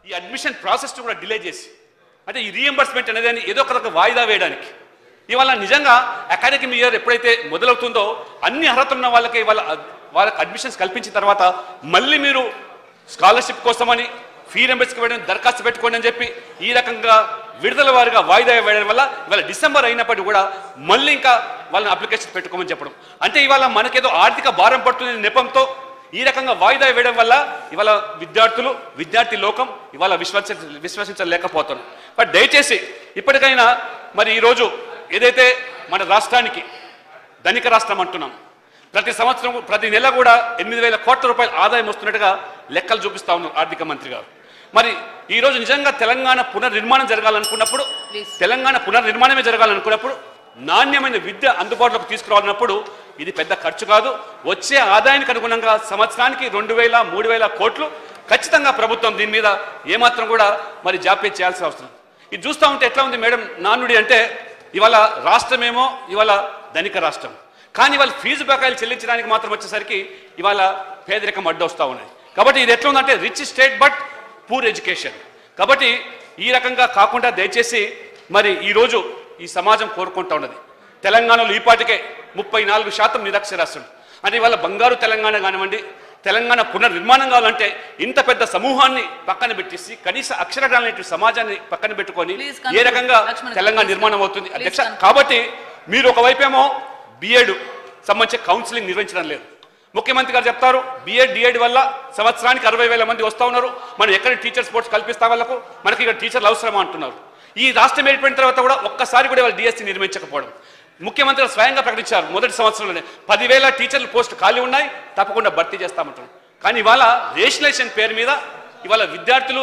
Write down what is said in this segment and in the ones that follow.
ఈ admission process కూడా delay చేసి అంటే ఈ రీఎంబర్స్మెంట్ అనేది ఏదో ఒక వాయిదా వేయడానికి ఇవాళ నిజంగా అకాడమిక్ ఇయర్ ఎప్పుడైతే మొదలవుతుందో అన్ని అర్హతలు ఉన్న వాళ్ళకి వాళ్ళకి అడ్మిషన్స్ కల్పించిన తర్వాత మళ్ళీ మీరు స్కాలర్షిప్ కోసమని ఫీ రింబర్స్మెంట్ వేయడం దరఖాస్తు పెట్టుకోండి అని చెప్పి ఈ రకంగా విడుదల వారిగా వాయిదా వేయడం వల్ల ఇవాళ డిసెంబర్ అయినప్పటికీ కూడా మళ్ళీ ఇంకా వాళ్ళని అప్లికేషన్ పెట్టుకోమని చెప్పడం అంటే ఇవాళ మనకేదో ఆర్థిక భారం పడుతున్న నెపంతో ఈ రకంగా వాయిదా వేయడం వల్ల ఇవాళ విద్యార్థి లోకం ఇవాళ విశ్వసించలేకపోతున్నారు. బట్ దయచేసి ఇప్పటికైనా మరి ఈరోజు ఏదైతే మన రాష్ట్రానికి ధనిక రాష్ట్రం అంటున్నాం ప్రతి సంవత్సరం ప్రతి నెల కూడా 8,000 కోట్ల రూపాయల ఆదాయం వస్తున్నట్టుగా లెక్కలు చూపిస్తా ఉన్నారు ఆర్థిక మంత్రి గారు. మరి ఈరోజు నిజంగా తెలంగాణ పునర్నిర్మాణం జరగాలనుకున్నప్పుడు పునర్నిర్మాణమే జరగాలనుకున్నప్పుడు నాణ్యమైన విద్య అందుబాటులోకి తీసుకురావాలన్నప్పుడు ఇది పెద్ద ఖర్చు కాదు. వచ్చే ఆదాయానికి అనుగుణంగా సంవత్సరానికి 2,000-3,000 కోట్లు ఖచ్చితంగా ప్రభుత్వం దీని మీద ఏమాత్రం కూడా మరి జాప్యం చేయాల్సిన అవసరం. ఇది చూస్తూ ఉంటే ఎట్లా ఉంది మేడం నానుడి అంటే ఇవాళ రాష్ట్రమేమో ఇవాళ ధనిక రాష్ట్రం కానీ ఇవాళ ఫీజు బకాయిలు చెల్లించడానికి మాత్రం వచ్చేసరికి ఇవాళ పేదరికం అడ్డొస్తూ ఉన్నాయి. కాబట్టి ఇది ఎట్లా ఉందంటే rich state but poor education. కాబట్టి ఈ రకంగా కాకుండా దయచేసి మరి ఈరోజు ఈ సమాజం కోరుకుంటూ ఉన్నది తెలంగాణలో ఈపాటికే 34% నిరక్షరాస్యులు అంటే ఇవాళ బంగారు తెలంగాణ కానివ్వండి తెలంగాణ పునర్నిర్మాణం కావాలంటే ఇంత పెద్ద సమూహాన్ని పక్కన పెట్టేసి కనీస అక్షరజ్ఞానం సమాజాన్ని పక్కన పెట్టుకొని ఏ రకంగా తెలంగాణ నిర్మాణం అవుతుంది అధ్యక్ష. కాబట్టి మీరు ఒకవైపేమో బిఎడ్ సంబంధించి కౌన్సిలింగ్ నిర్వహించడం లేదు. ముఖ్యమంత్రి గారు చెప్తారు బిఎడ్ డిఎడ్ వల్ల సంవత్సరానికి 60,000 మంది వస్తూ ఉన్నారు మనం ఎక్కడ టీచర్ స్పోర్ట్స్ కల్పిస్తా వాళ్ళకు మనకి ఇక్కడ టీచర్లు అవసరమా అంటున్నారు. ఈ రాష్ట్రం ఏర్పడిన తర్వాత కూడా ఒక్కసారి కూడా వాళ్ళు డిఎస్సి నిర్మించకపోవడం ముఖ్యమంత్రి స్వయంగా ప్రకటించారు మొదటి సంవత్సరంలోనే 10,000 టీచర్లు పోస్టు ఖాళీ ఉన్నాయి తప్పకుండా భర్తీ చేస్తామంటారు. కానీ ఇవాళ రేషనలైజేషన్ పేరు మీద ఇవాళ విద్యార్థులు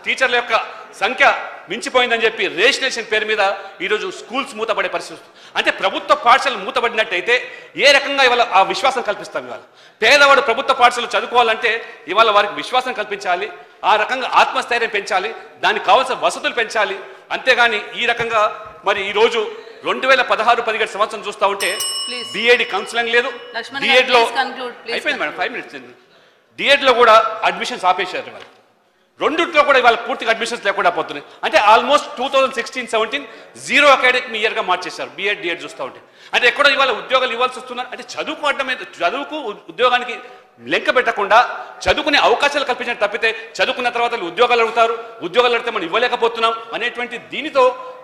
టీచర్ల యొక్క సంఖ్య మించిపోయిందని చెప్పి రేషనలైజేషన్ పేరు మీద ఈరోజు స్కూల్స్ మూతపడే పరిస్థితి. అంటే ప్రభుత్వ పాఠశాలలు మూతపడినట్టయితే ఏ రకంగా ఇవాళ ఆ విశ్వాసం కల్పిస్తాం. ఇవాళ పేదవాడు ప్రభుత్వ పాఠశాలలు చదువుకోవాలంటే ఇవాళ వారికి విశ్వాసం కల్పించాలి ఆ రకంగా ఆత్మస్థైర్యం పెంచాలి దానికి కావాల్సిన వసతులు పెంచాలి. అంతేగాని ఈ రకంగా మరి ఈరోజు 2016-17 సంవత్సరం చూస్తూ ఉంటే డిఎడ్ కౌన్సిలింగ్ లేదు డిఎడ్ లో అయిపోయింది మేడం 5 minutes డిఎడ్ లో కూడా అడ్మిషన్స్ ఆపేశారు. ఇవాళ రెండిట్లో కూడా ఇవాళ పూర్తిగా అడ్మిషన్స్ లేకుండా పోతున్నాయి. అంటే ఆల్మోస్ట్ 2016-17 జీరో అకాడమిక్ ఇయర్గా మార్చేశారు బిఎడ్ డిఎడ్ చూస్తూ ఉంటే. అంటే ఎక్కడ ఇవాళ ఉద్యోగాలు ఇవ్వాల్సి వస్తున్నారు అంటే చదువుకోవడం చదువుకు ఉద్యోగానికి లెక్క పెట్టకుండా చదువుకునే అవకాశాలు కల్పించడం తప్పితే చదువుకున్న తర్వాత ఉద్యోగాలు అడుగుతారు ఉద్యోగాలు అడిగితే మనం ఇవ్వలేకపోతున్నాం అనేటువంటి దీనితో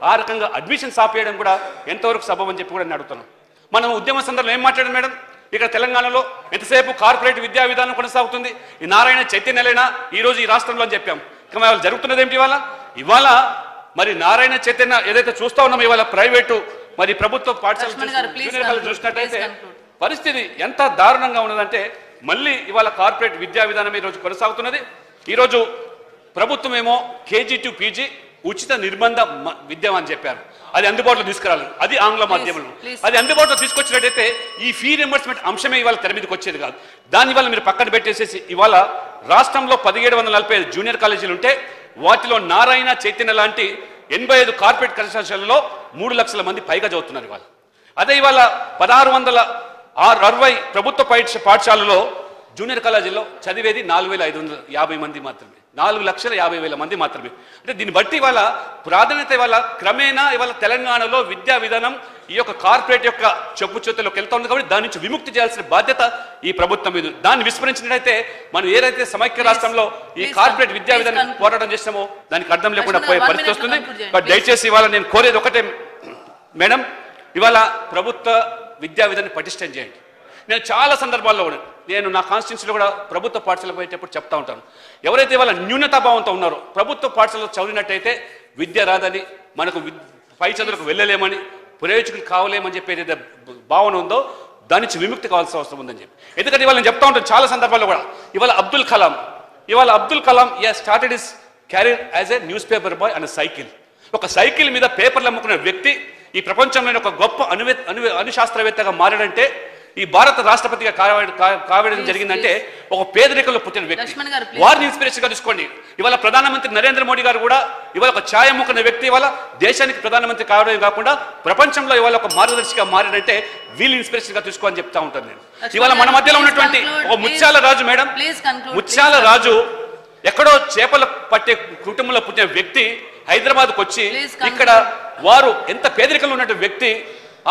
ఆ రకంగా అడ్మిషన్స్ ఆపేయడం కూడా ఎంతవరకు సబబు అని చెప్పి కూడా నేను అడుగుతున్నాం. మనం ఉద్యమ సందర్భంలో ఏం మాట్లాడాం మేడం ఇక్కడ తెలంగాణలో ఎంతసేపు కార్పొరేట్ విద్యా విధానం కొనసాగుతుంది ఈ నారాయణ చైతన్యలైనా ఈరోజు ఈ రాష్ట్రంలో అని చెప్పాం. ఇక జరుగుతున్నది ఏమిటి ఇవాళ మరి నారాయణ చైతన్య ఏదైతే చూస్తా ఉన్నామో ఇవాళ ప్రైవేటు మరి ప్రభుత్వ పాఠశాలలు చూసినట్టయితే పరిస్థితి ఎంత దారుణంగా ఉన్నదంటే మళ్ళీ ఇవాళ కార్పొరేట్ విద్యా విధానం ఈరోజు కొనసాగుతున్నది. ఈరోజు ప్రభుత్వం ఏమో కేజీ టు పీజీ ఉచిత నిర్బంధ విద్య అని చెప్పారు అది అందుబాటులో తీసుకురాలి అది ఆంగ్ల మాధ్యమంలో అది అందుబాటులో తీసుకొచ్చినట్టయితే ఈ ఫీ రింబర్స్మెంట్ అంశమే ఇవాళ తెర మీదకి వచ్చేది కాదు. దానివల్ల మీరు పక్కన పెట్టేసేసి ఇవాళ రాష్ట్రంలో 1745 జూనియర్ కాలేజీలు ఉంటే వాటిలో నారాయణ చైతన్య లాంటి 85 కార్పొరేట్ కళాశాలలో 3 లక్షల మంది పైగా చదువుతున్నారు. ఇవాళ అదే ఇవాళ 1660 ప్రభుత్వ పాఠశాలలో జూనియర్ కాలేజీలో చదివేది 4,550 మంది మాత్రమే 4,50,000 మంది మాత్రమే. అంటే దీన్ని బట్టి ఇవాళ ప్రాధాన్యత ఇవాళ క్రమేణా ఇవాళ తెలంగాణలో విద్యా విధానం ఈ యొక్క కార్పొరేట్ యొక్క చెప్పు చేతుల్లోకి వెళ్తా ఉంది. కాబట్టి దాని నుంచి విముక్తి చేయాల్సిన బాధ్యత ఈ ప్రభుత్వం మీద. దాన్ని విస్మరించినట్టయితే మనం ఏదైతే సమైక్య రాష్ట్రంలో ఈ కార్పొరేట్ విద్యా విధానం పోరాటం చేస్తామో దానికి అర్థం లేకుండా పోయే పరిస్థితి వస్తుంది. బట్ దయచేసి ఇవాళ నేను కోరేది ఒకటే మేడం ఇవాళ ప్రభుత్వ విద్యా విధానాన్ని పటిష్టం చేయండి. నేను చాలా సందర్భాల్లో కూడా నేను నా కాన్స్టిట్యూన్సీలో కూడా ప్రభుత్వ పాఠశాలకు పోయేటప్పుడు చెప్తా ఉంటాను ఎవరైతే వాళ్ళ న్యూనతాభావంతో ఉన్నారో ప్రభుత్వ పాఠశాలలో చదివినట్టయితే విద్య రాదని మనకు పై చదువులకు వెళ్ళలేమని ప్రయోజకులు కావలేమని చెప్పి ఏదైతే భావన ఉందో దాని నుంచి విముక్తి కావాల్సిన అవసరం ఉందని చెప్పి. ఎందుకంటే ఇవాళ నేను చెప్తా ఉంటాను చాలా సందర్భాల్లో కూడా ఇవాళ Abdul Kalam started his carrier as a news paper boy and cycle. ఒక సైకిల్ మీద పేపర్లు అమ్ముకునే వ్యక్తి ఈ ప్రపంచంలోని ఒక గొప్ప అణుశాస్త్రవేత్తగా మారాడంటే ఈ భారత రాష్ట్రపతిగా కావడం జరిగిందంటే ఒక పేదరికంలో పుట్టిన వ్యక్తి వారిని ఇన్స్పిరేషన్గా తీసుకోండి. ఇవాళ ప్రధానమంత్రి నరేంద్ర మోడీ గారు కూడా ఇవాళ ఒక ఛాయ అమ్ముకున్న వ్యక్తి ఇవాళ దేశానికి ప్రధానమంత్రి కావడమే కాకుండా ప్రపంచంలో ఇవాళ ఒక మార్గదర్శిగా మారాడంటే వీళ్ళు ఇన్స్పిరేషన్గా తీసుకోని చెప్తా ఉంటాను నేను. ఇవాళ మన మధ్యలో ఉన్నటువంటి ఒక ముత్యాల రాజు మేడం ముత్యాల రాజు ఎక్కడో చేపలు పట్టే కుటుంబంలో పుట్టిన వ్యక్తి హైదరాబాద్కు వచ్చి ఇక్కడ వారు ఎంత పేదరికంలో ఉన్న వ్యక్తి,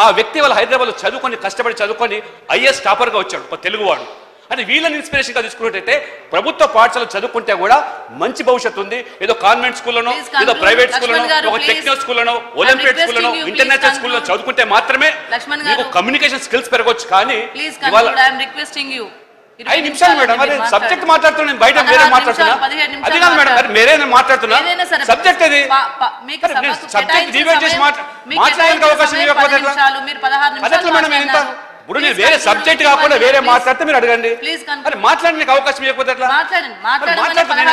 ఆ వ్యక్తి వాళ్ళ హైదరాబాద్లో చదువుకొని కష్టపడి చదువుకొని ఐఏఎస్ టాపర్గా వచ్చాడు, ఒక తెలుగువాడు. అంటే వీళ్ళని ఇన్స్పిరేషన్గా తీసుకున్నట్టయితే ప్రభుత్వ పాఠశాల చదువుకుంటే కూడా మంచి భవిష్యత్తు ఉంది. ఏదో కాన్వెంట్ స్కూల్లోనో, ఏదో ప్రైవేట్ స్కూల్లోనో, ఒక టెక్నికల్ స్కూల్లోనో, ఒలింపియాడ్ స్కూల్లోనో, ఇంటర్నేషనల్ స్కూల్లో చదువుకుంటే మాత్రమే మీకు కమ్యూనికేషన్ స్కిల్స్ పెరగవచ్చు. కానీ 5 నిమిషాలు మేడం, మరి సబ్జెక్ట్ మాట్లాడుతున్నాను, బయట వేరే మాట్లాడుతున్నా, అది కాదు మేడం, మరి మీరే మాట్లాడుతున్నా సబ్జెక్ట్ అది. సబ్జెక్ట్ డిబేట్ చేసి మాట్లాడడానికి అవకాశం ఇవ్వకపోతే అదట్లా మేడం. ఎంత ఇప్పుడు నేను వేరే సబ్జెక్ట్ కాకుండా వేరే మాట్లాడితే మీరు అడగండి, మరి మాట్లాడడానికి అవకాశం ఇవ్వకపోతే ఎట్లా? మాట్లాడుతున్నా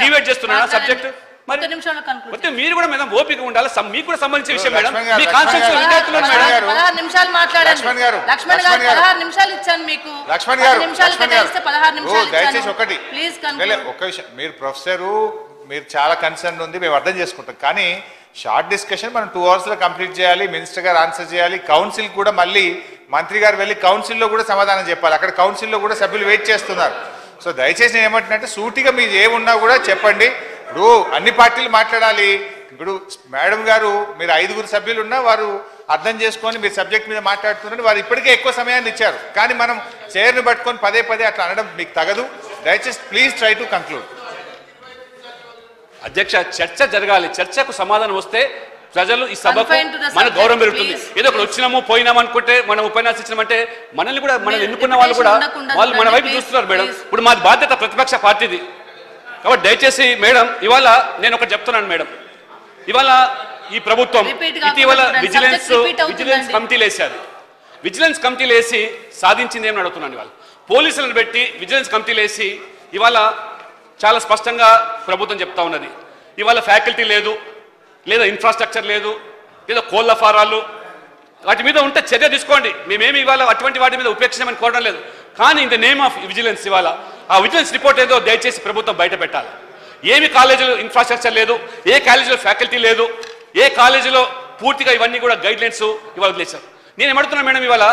డిబేట్ చేస్తున్నా సబ్జెక్ట్, మరి మీరు కూడా మేడం ఓపిక ఉండాలి. మీకు కూడా సంబంధించిన విషయం మేడం. మీ కాన్స్టిట్యూషన్ విద్యార్థులు మేడం 16 నిమిషాలు మాట్లాడండి. లక్ష్మణ్ గారు 16 నిమిషాలు ఇచ్చాను మీకు. లక్ష్మణ్ గారు 16 నిమిషాలు దయచేసి ఒకటి ఒక విషయం, మీరు ప్రొఫెసరు, మీరు చాలా కన్సర్న్ ఉంది, మేము అర్థం చేసుకుంటాం. కానీ షార్ట్ డిస్కషన్ మనం 2 అవర్స్ లో కంప్లీట్ చేయాలి. మినిస్టర్ గారు ఆన్సర్ చేయాలి. కౌన్సిల్ కూడా మళ్ళీ మంత్రి గారు వెళ్ళి కౌన్సిల్లో కూడా సమాధానం చెప్పాలి. అక్కడ కౌన్సిల్లో కూడా సభ్యులు వెయిట్ చేస్తున్నారు. సో దయచేసి నేను ఏమంటున్నట్టే సూటిగా మీరు ఏమున్నా కూడా చెప్పండి. ఇప్పుడు అన్ని పార్టీలు మాట్లాడాలి. ఇప్పుడు మేడం గారు మీరు 5 సభ్యులు ఉన్నా వారు అర్థం చేసుకొని మీరు సబ్జెక్ట్ మీద మాట్లాడుతున్నారు. వారు ఇప్పటికే ఎక్కువ సమయాన్ని ఇచ్చారు. కానీ మనం చైర్ని పట్టుకొని పదే పదే అట్లా అనడం మీకు తగదు. దయచేసి ప్లీజ్ ట్రై టు కంక్లూడ్. అధ్యక్ష, చర్చ జరగాలి. చర్చకు సమాధానం వస్తే ప్రజలు ఈ సభకు మన గౌరవం పెరుగుతుంది. ఏదో ఒకటి వచ్చినాము పోయినాము అనుకుంటే మనం ఉపన్యాసం ఇచ్చినామంటే మనల్ని కూడా మనం ఎన్నుకున్న వాళ్ళు కూడా వాళ్ళు మన వైపు చూస్తున్నారు మేడం. ఇప్పుడు మాది బాధ్యత ప్రతిపక్ష పార్టీది. కాబట్టి దయచేసి మేడం, ఇవాళ నేను ఒకటి చెప్తున్నాను మేడం, ఇవాళ ఈ ప్రభుత్వం ఇటీవల విజిలెన్స్ కమిటీలు వేశారు. విజిలెన్స్ కమిటీలు వేసి సాధించింది ఏమని అడుగుతున్నాను. ఇవాళ పోలీసులను పెట్టి విజిలెన్స్ కమిటీలు వేసి ఇవాళ చాలా స్పష్టంగా ప్రభుత్వం చెప్తా ఉన్నది, ఇవాళ ఫ్యాకల్టీ లేదు, లేదా ఇన్ఫ్రాస్ట్రక్చర్ లేదు, లేదా కోళ్ళ ఫారాలు, వాటి మీద ఉంటే చర్య తీసుకోండి. మేమేమి ఇవాళ అటువంటి వాటి మీద ఉపేక్షించమని కోరడం లేదు. కానీ in the name of vigilance ఇవాళ ఆ విజిలెన్స్ రిపోర్ట్ ఏదో దయచేసి ప్రభుత్వం బయట పెట్టాలి. ఏమి కాలేజీలో ఇన్ఫ్రాస్ట్రక్చర్ లేదు, ఏ కాలేజీలో ఫ్యాకల్టీ లేదు, ఏ కాలేజీలో పూర్తిగా ఇవన్నీ కూడా గైడ్ లైన్స్ ఇవాళ వదిలేశారు. నేను ఏమడుతున్నా మేడం, ఇవాళ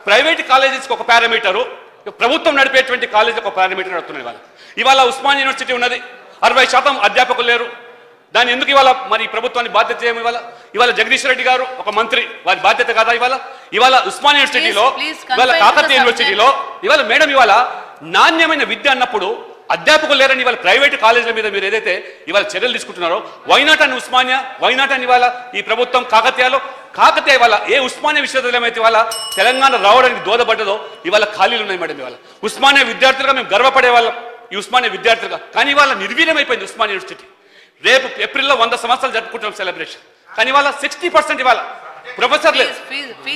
ప్రైవేట్ కాలేజెస్కి ఒక పారామీటరు, ప్రభుత్వం నడిపేటువంటి కాలేజీకి ఒక పారామీటర్ అడుగుతున్నాను. ఇవాళ ఉస్మాన్ యూనివర్సిటీ ఉన్నది, 60% అధ్యాపకులు లేరు. దాన్ని ఎందుకు ఇవాళ మరి ప్రభుత్వాన్ని బాధ్యత చేయము? ఇవాళ జగదీష్ రెడ్డి గారు ఒక మంత్రి, వారి బాధ్యత కాదా? ఇవాళ ఉస్మాన్ యూనివర్సిటీలో, ఇవాళ కాకతీయ యూనివర్సిటీలో ఇవాళ మేడం ఇవాళ నాణ్యమైన విద్య అన్నప్పుడు అధ్యాపకులు లేరని ఇవాళ ప్రైవేట్ కాలేజీల మీద మీరు ఏదైతే ఇవాళ చర్యలు తీసుకుంటున్నారో, వైనాట్ అని ఉస్మానియా, వైనాట్ అని ఇవాళ ఈ ప్రభుత్వం కాకతీయ ఇవాళ ఏ ఉస్మానియా విశ్వవిద్యాలయం అయితే ఇవాళ తెలంగాణ రావడానికి దోహదపడ్డదో ఇవాళ ఖాళీలు ఉన్నాయి మేడం. ఇవాళ ఉస్మానియా విద్యార్థులుగా మేము గర్వపడే వాళ్ళం, ఈ ఉస్మానియా విద్యార్థులుగా. కానీ ఇవాళ నిర్వీర్యం అయిపోయింది ఉస్మానియా యూనివర్సిటీ. రేపు ఏప్రిల్లో 100 సంవత్సరాలు జరుపుకుంటున్నాం సెలబ్రేషన్. కానీ ఇవాళ 60% ఇవాళ ప్రొఫెసర్ లేరు,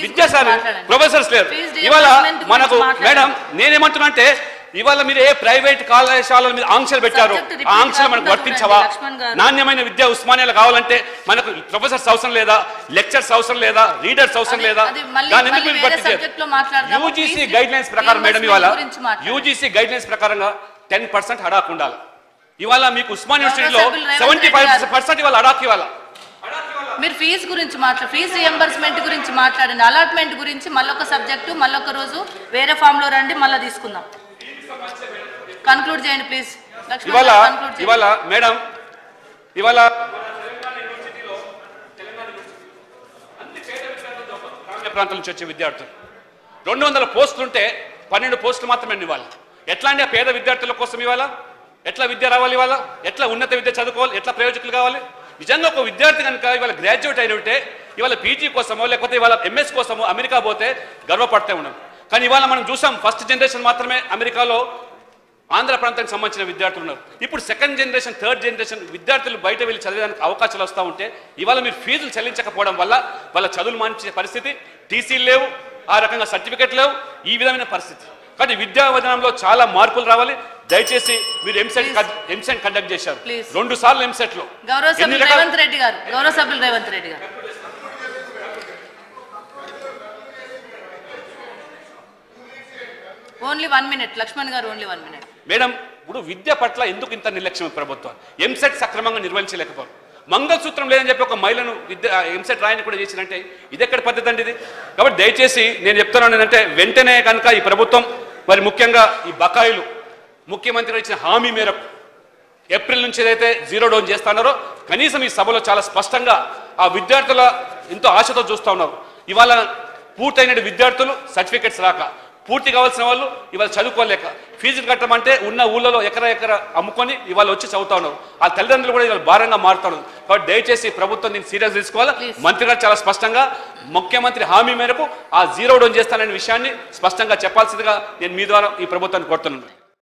విద్యాసారు ప్రొఫెసర్స్ లేరు. ఇవాళ మనకు మేడం నేనేమంటున్నా అంటే ఇవాళ మీరు ఏ ప్రైవేట్ కళాశాలల మీద ఆంక్షలు పెట్టారు, ఆ ఆంక్షలు మనకు వర్తించవా? నాణ్యమైన విద్య ఉస్మానియాలో కావాలంటే మనకు ప్రొఫెసర్స్ అవసరం లేదా, లెక్చర్స్ అవసరం లేదా, రీడర్స్ అవసరం లేదా? దాని ఎందుకు మీరు పట్టించారు? యూజీసీ గైడ్ లైన్స్ ప్రకారం మేడం ఇవాళ యూజీసీ గైడ్ లైన్స్ ప్రకారంగా 10% హడాక్ ఉండాలి. ఇవాళ మీకు ఉస్మాన్ యూనివర్సిటీలో 75% ఇవాళ హడాక్. ఇవాళ మీరు ఫీజు గురించి ఫీజు రియంబర్స్మెంట్ గురించి మాట్లాడండి. అలాట్మెంట్ గురించి మళ్ళొక సబ్జెక్టు మళ్ళొక రోజు వేరే ఫామ్ లో రండి, మళ్ళీ తీసుకుందాం. కన్క్లూడ్ చేయండి ప్లీజ్. ఇవాళ మేడం ఇవాళ ప్రాంతాల నుంచి వచ్చే విద్యార్థులు 200 పోస్టులు ఉంటే 12 పోస్టులు మాత్రమే ఇవ్వాలి. ఎట్లా అండి ఆ పేద విద్యార్థుల కోసం ఇవాళ ఎట్లా విద్య రావాలి? ఇవాళ ఎట్లా ఉన్నత విద్య చదువుకోవాలి? ఎట్లా ప్రయోజకులు కావాలి? నిజంగా ఒక విద్యార్థి కనుక ఇవాళ గ్రాడ్యుయేట్ అయిన ఉంటే ఇవాళ పీజీ కోసమో లేకపోతే ఇవాళ ఎంఎస్ కోసమో అమెరికా పోతే గర్వపడితే ఉన్నాం. కానీ ఇవాళ మనం చూసాం ఫస్ట్ జనరేషన్ మాత్రమే అమెరికాలో ఆంధ్ర ప్రాంతానికి సంబంధించిన విద్యార్థులు ఉన్నారు. ఇప్పుడు సెకండ్ జనరేషన్, థర్డ్ జనరేషన్ విద్యార్థులు బయట వెళ్ళి చదివేదానికి అవకాశాలు వస్తూ ఉంటే ఇవాళ మీరు ఫీజులు చెల్లించకపోవడం వల్ల వాళ్ళ చదువులు మానించే పరిస్థితి, టీసీలు లేవు, ఆ రకంగా సర్టిఫికెట్ లేవు, ఈ విధమైన పరిస్థితి. కానీ విద్యా విధానంలో చాలా మార్పులు రావాలి. దయచేసి మీరు ఎంసెట్ కండక్ట్ చేశారు 2 సార్లు ఎంసెట్ లో. గౌరవ సభ్యులు రేవంత్ రెడ్డి గారు ఓన్లీ 1 minute. లక్ష్మణ్ గారు ఓన్లీ 1 minute. మేడం ఇప్పుడు విద్య పట్ల ఎందుకు ఇంత నిర్లక్ష్యం ప్రభుత్వం? ఎంసెట్ సక్రమంగా నిర్వహించలేకపోరు. మంగళసూత్రం లేదని చెప్పి ఒక మహిళను ఎంసెట్ రాయని కూడా చేసినంటే ఇది ఎక్కడ పద్ధతి అండి ఇది? కాబట్టి దయచేసి నేను చెప్తున్నాను ఏంటంటే వెంటనే కనుక ఈ ప్రభుత్వం మరి ముఖ్యంగా ఈ బకాయిలు ముఖ్యమంత్రి ఇచ్చిన హామీ మేరకు ఏప్రిల్ నుంచి ఏదైతే జీరో డౌన్ చేస్తున్నారో కనీసం ఈ సభలో చాలా స్పష్టంగా ఆ విద్యార్థుల ఎంతో ఆశతో చూస్తూ ఉన్నారు. ఇవాళ పూర్తయిన విద్యార్థులు సర్టిఫికెట్స్ రాక, పూర్తి కావాల్సిన వాళ్ళు ఇవాళ చదువుకోలేక, ఫీజులు కట్టమంటే ఉన్న ఊళ్ళలో ఎకర అమ్ముకొని ఇవాళ వచ్చి చదువుతా ఉన్నారు. ఆ తల్లిదండ్రులు కూడా ఇవాళ భారంగా మారుతున్నారు. కాబట్టి దయచేసి ప్రభుత్వం దీన్ని సీరియస్ తీసుకోవాలి. మంత్రి గారు చాలా స్పష్టంగా ముఖ్యమంత్రి హామీ మేరకు ఆ జీరో డౌన్ చేస్తాననే విషయాన్ని స్పష్టంగా చెప్పాల్సిందిగా నేను మీ ద్వారా ఈ ప్రభుత్వాన్ని కోరుతున్నాను.